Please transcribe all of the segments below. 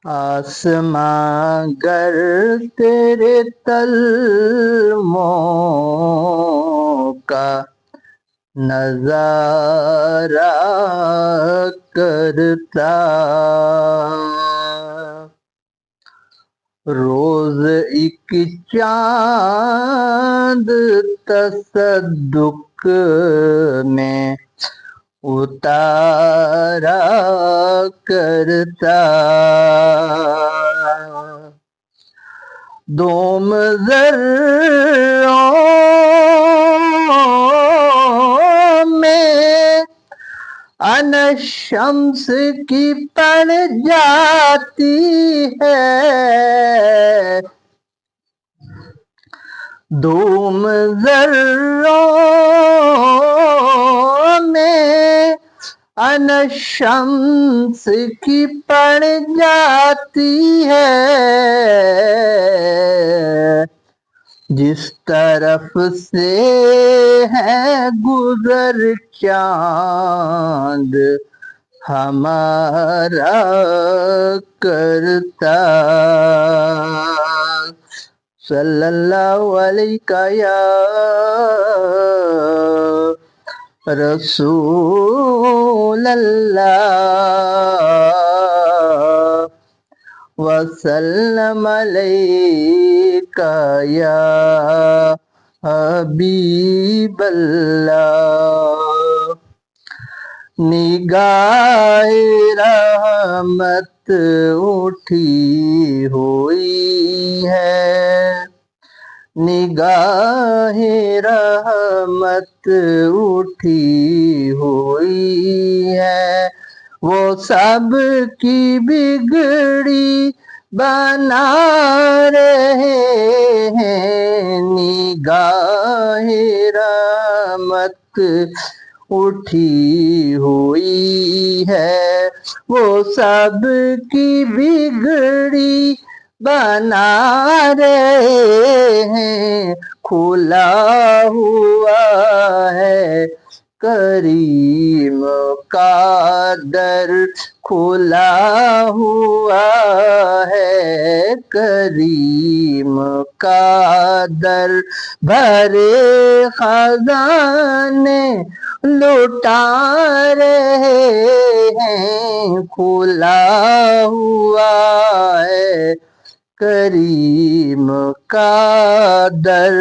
آسماں گر تیرے تلموں کا نظارہ کرتا، روز ایک چاند تصدق میں اتارا کرتا، دوم ذروں میں ان شمس کی پڑ جاتی ہے، دوم ذروں میں ان شمس کی پڑ جاتی ہے، جس طرف سے ہے گزر چاند ہمارا کرتا، صلی اللہ علیہ یا رسول اللہ، وسلم علیک یا حبیب اللہ، نگاہ رحمت اٹھی ہوئی ہے، نگاہ رحمت اٹھی ہوئی ہے، وہ سب کی بگڑی بنا رہے ہیں، نگاہ رحمت اٹھی ہوئی ہے، وہ سب کی بگڑی بنا رہے ہیں، کھلا ہوا ہے کریم کا در، کھلا ہوا ہے کریم کا در، بھرے خزانے لٹا رہے ہیں، کھلا ہوا ہے کریم کا در،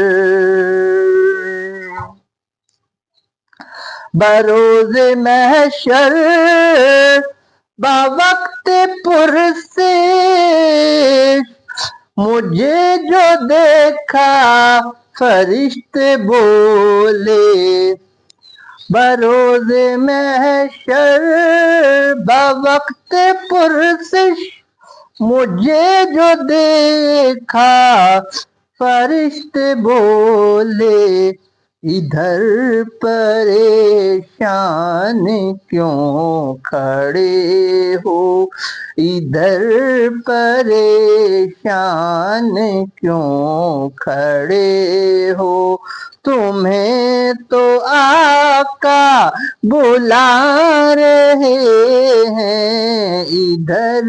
بروز محشر بوقت پرسش مجھے جو دیکھا فرشتے بولے، بروز محشر بوقت پرسش مجھے جو دیکھا فرشتے بولے، ادھر پریشان کیوں کھڑے ہو، ادھر پریشان کیوں کھڑے ہو، تمہیں تو آقا بلا رہے ہیں، ادھر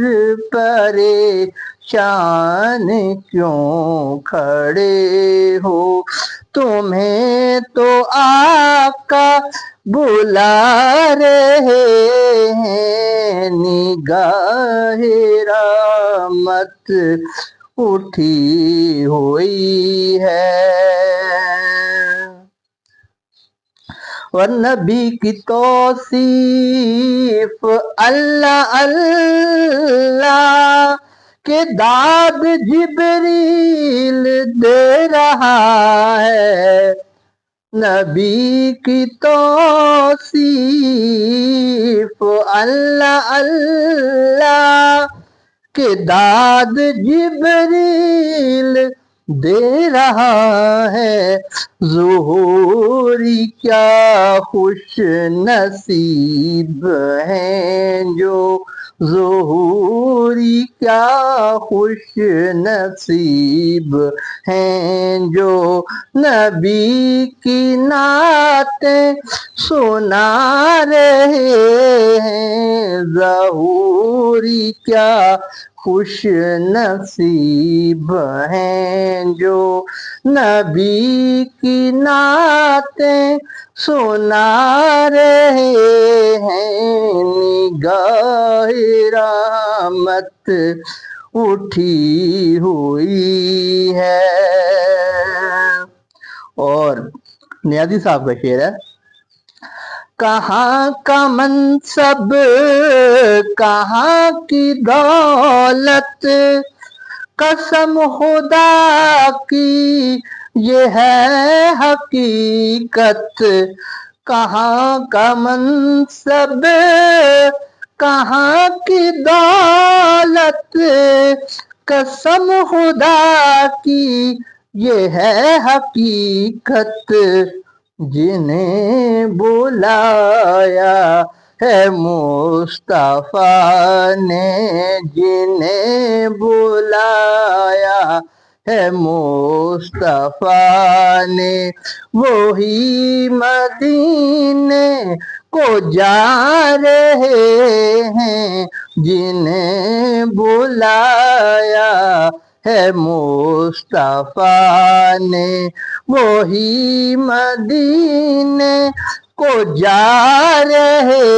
پریشان کیوں کھڑے ہو، تمہیں تو آقا بلا رہے ہیں، نگاہ رحمت اٹھی ہوئی ہے، اور نبی کی توصیف اللہ اللہ کہ داد جبریل دے رہا ہے، نبی کی توصیف اللہ اللہ کہ داد جبریل دے رہا ہے، ظہوری کیا خوش نصیب ہیں جو، ظہوری کیا خوش نصیب ہیں جو نبی کی نعتیں سنا رہے ہیں، ظہوری کیا خوش نصیب ہیں جو نبی کی نعتیں سنا رہے ہیں، نگاہ رحمت اٹھی ہوئی ہے۔ اور نیازی صاحب کا شعر ہے، کہاں کا منصب کہاں کی دولت، قسم خدا کی یہ ہے حقیقت، کہاں کا منصب کہاں کی دولت، قسم خدا کی یہ ہے حقیقت، جنہیں بلایا ہے مصطفیٰ نے، جنہیں بلایا ہے مصطفیٰ نے، وہی مدینے کو جا رہے ہیں، جنہیں بلایا ہے مصطفیٰ نے، وہی مدینے کو جا رہے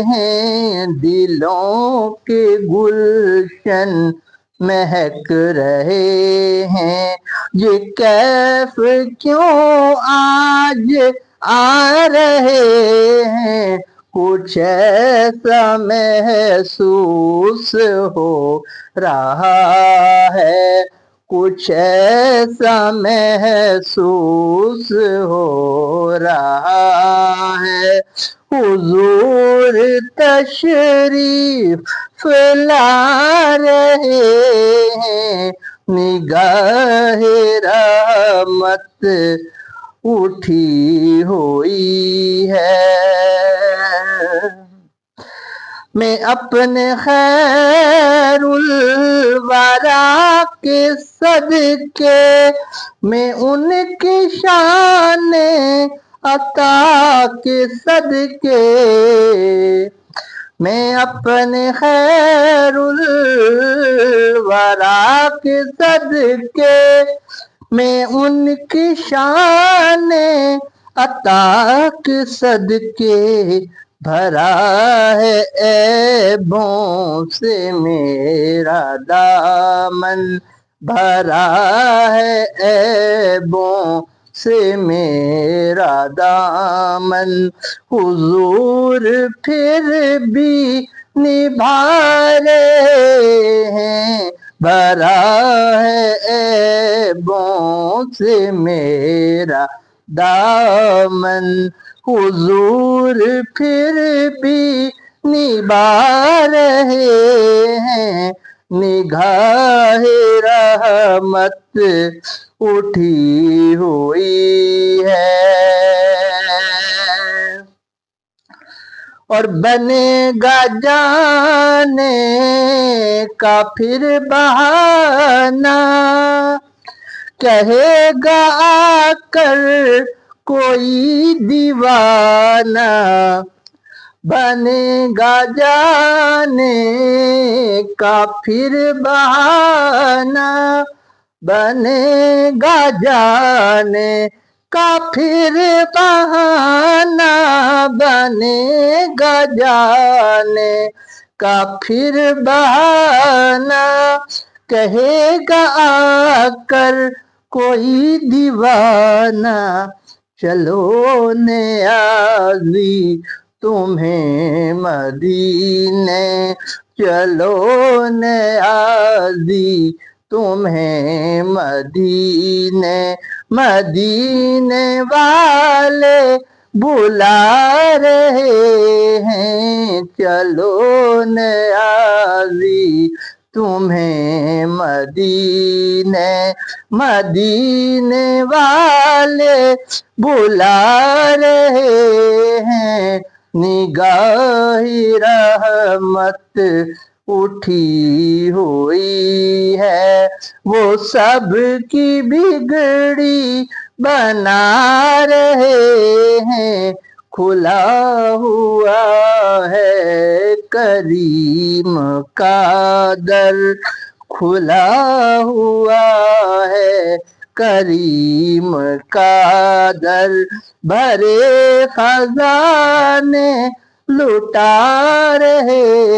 ہیں، دلوں کے گلشن مہک رہے ہیں، یہ کیف کیوں آج آ رہے ہیں، کچھ ایسا محسوس ہو رہا ہے، کچھ ایسا محسوس ہو رہا ہے، حضور تشریف لا رہے ہیں، نگاہ رحمت اٹھی ہوئی ہے۔ میں اپنے خیر الورا کے صدقے میں ان کی شان عطا کے صدقے، میں اپنے خیر الورا کے صدقے میں ان کی شان عطا کے صدقے، بھرا ہے عیبوں سے میرا دامن، بھرا ہے عیبوں سے میرا دامن، حضور پھر بھی نبھا رہے ہیں، بھرا ہے عیبوں سے میرا دامن، حضور پھر بھی نبھا رہے ہیں، نگاہ رحمت اٹھی ہوئی ہے۔ اور بنے گا جانے کا پھر بہانہ، کہے گا آ کر کوئی دیوانہ، بنے گا جانے کا پھر بہانہ، بنے گا جانے کا پھر بہانہ، بنے گا جانے کا پھر بہانہ، کہے گا آ کر کوئی دیوانہ، چلو نیازی تمہیں مدینے، چلو نیازی تمہیں مدینے، مدینے والے بلا رہے ہیں، چلو نیازی تمہیں مدینے، مدینے والے بلا رہے ہیں، نگاہ رحمت اٹھی ہوئی ہے، وہ سب کی بگڑی بنا رہے ہیں، کھلا ہوا ہے کریم کا در، کھلا ہوا ہے کریم کا در، بھرے خزانے لٹا رہے